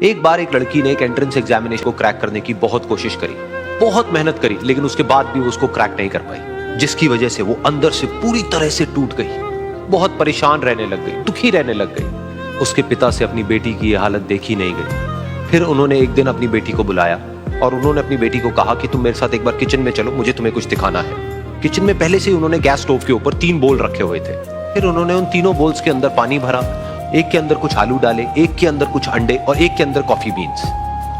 एक बार एक लड़की ने एक एंट्रेंस एग्जामिनेशन को क्रैक करने की बहुत कोशिश करी, बहुत मेहनत करी, लेकिन उसके बाद भी उसको क्रैक नहीं कर पाई, जिसकी वजह से वो अंदर से पूरी तरह से टूट गई, बहुत परेशान रहने लग गई, दुखी रहने लग गई। उसके पिता से अपनी बेटी की यह हालत देखी नहीं गई। फिर उन्होंने एक दिन अपनी बेटी को बुलाया और उन्होंने अपनी बेटी को कहा कि तुम मेरे साथ एक बार किचन में चलो, मुझे तुम्हें कुछ दिखाना है। किचन में पहले से ही उन्होंने गैस स्टोव के ऊपर 3 बोल रखे हुए थे। फिर उन्होंने उन तीनों बोल्स के अंदर पानी भरा, एक के अंदर कुछ आलू डाले, एक के अंदर कुछ अंडे और एक के अंदर कॉफी बीन्स,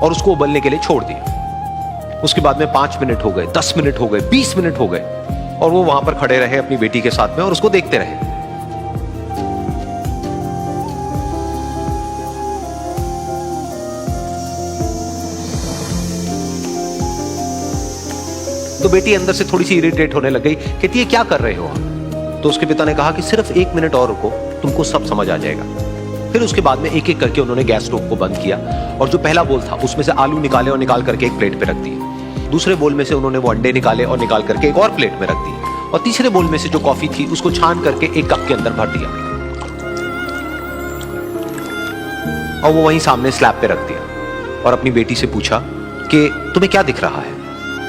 और उसको उबलने के लिए छोड़ दिया। उसके बाद में 5 मिनट हो गए, 10 मिनट हो गए, 20 मिनट हो गए, और वो वहां पर खड़े रहे अपनी बेटी के साथ में और उसको देखते रहे। तो बेटी अंदर से थोड़ी सी इरिटेट होने लग गई, कहती है क्या कर रहे हो आप? तो उसके पिता ने कहा कि सिर्फ 1 मिनट और रुको, तुमको सब समझ आ जाएगा। फिर उसके बाद में एक एक करके उन्होंने गैस स्टोव को बंद किया और जो पहला बोल था उसमें से आलू निकाले और निकाल करके एक प्लेट पे रख दिए। दूसरे बोल में से उन्होंने वो अंडे निकाले और निकाल करके एक और प्लेट में रख दिए, और तीसरे बोल में से जो कॉफी थी उसको छान करके एक कप के अंदर भर दिया और वो वहीं सामने स्लैब पे रख दिया और अपनी बेटी से पूछा कि तुम्हें क्या दिख रहा है?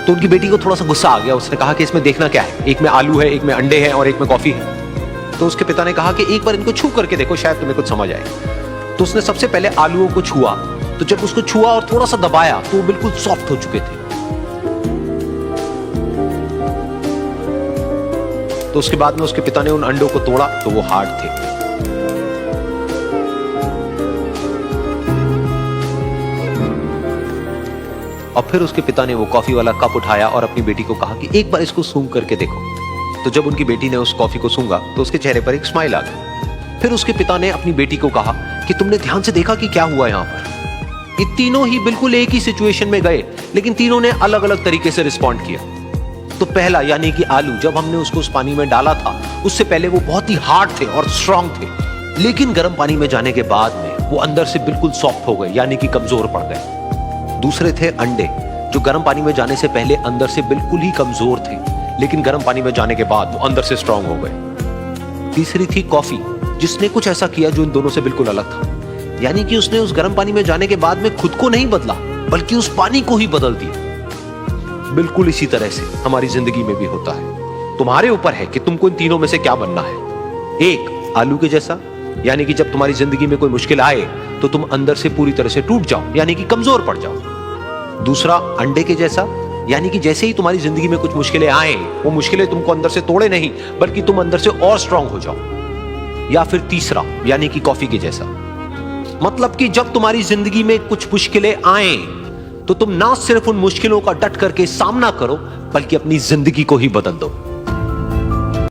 तो उनकी बेटी को थोड़ा सा गुस्सा आ गया। उसने कहा कि इसमें देखना क्या है, एक में आलू है, एक में अंडे हैं और एक में कॉफी है। तो उसके पिता ने कहा कि एक बार इनको छू करके देखो, शायद तुम्हें कुछ समझ आए। तो उसने सबसे पहले आलूओं को छुआ, तो जब उसको छुआ और थोड़ा सा दबाया तो वो बिल्कुल सॉफ्ट हो चुके थे। तो उसके बाद में उसके पिता ने उन अंडों को तोड़ा तो वो हार्ड थे। और फिर उसके पिता ने वो कॉफी वाला कप उठाया और अपनी बेटी को कहा कि एक बार इसको सूंघ करके देखो। तो जब उनकी बेटी ने उस कॉफी को सूंघा तो उसके चेहरे पर एक स्माइल आ गई। फिर उसके पिता ने अपनी बेटी को कहा कि तुमने ध्यान से देखा कि क्या हुआ यहां पर? ये तीनों ही बिल्कुल एक ही सिचुएशन में गए, लेकिन तीनों ने अलग अलग तरीके से रिस्पॉन्ड किया। तो पहला यानी कि आलू, जब हमने उसको उस पानी में डाला था उससे पहले वो बहुत ही हार्ड थे और स्ट्रांग थे, लेकिन गर्म पानी में जाने के बाद में वो अंदर से बिल्कुल सॉफ्ट हो गए, यानी कि कमजोर पड़ गए। दूसरे थे अंडे, जो गर्म पानी में जाने से पहले अंदर से बिल्कुल ही कमजोर थे, लेकिन गर्म पानी में जाने के बाद वो अंदर से स्ट्रांग हो गए। तीसरी थी कॉफी, जिसने कुछ ऐसा किया जो इन दोनों से बिल्कुल अलग था, यानी कि उसने उस गर्म पानी में जाने के बाद में खुद को नहीं बदला, बल्कि उस पानी को ही बदल दिया। बिल्कुल इसी तरह से हमारी जिंदगी में भी होता है। तुम्हारे ऊपर है कि तुमको इन तीनों में से क्या बनना है। एक, आलू के जैसा, यानी कि जब तुम्हारी जिंदगी में कोई मुश्किल आए तो तुम अंदर से पूरी तरह से टूट जाओ, यानी कि कमजोर पड़ जाओ। दूसरा, अंडे के जैसा, यानी कि जैसे ही तुम्हारी जिंदगी में कुछ मुश्किलें आए, वो मुश्किलें तुमको अंदर से तोड़े नहीं, बल्कि तुम अंदर से और स्ट्रांग हो जाओ। या फिर तीसरा, यानी कि कॉफी के जैसा, मतलब कि जब तुम्हारी जिंदगी में कुछ मुश्किलें आए तो तुम ना सिर्फ उन मुश्किलों का डट करके सामना करो, बल्कि अपनी जिंदगी को ही बदल दो।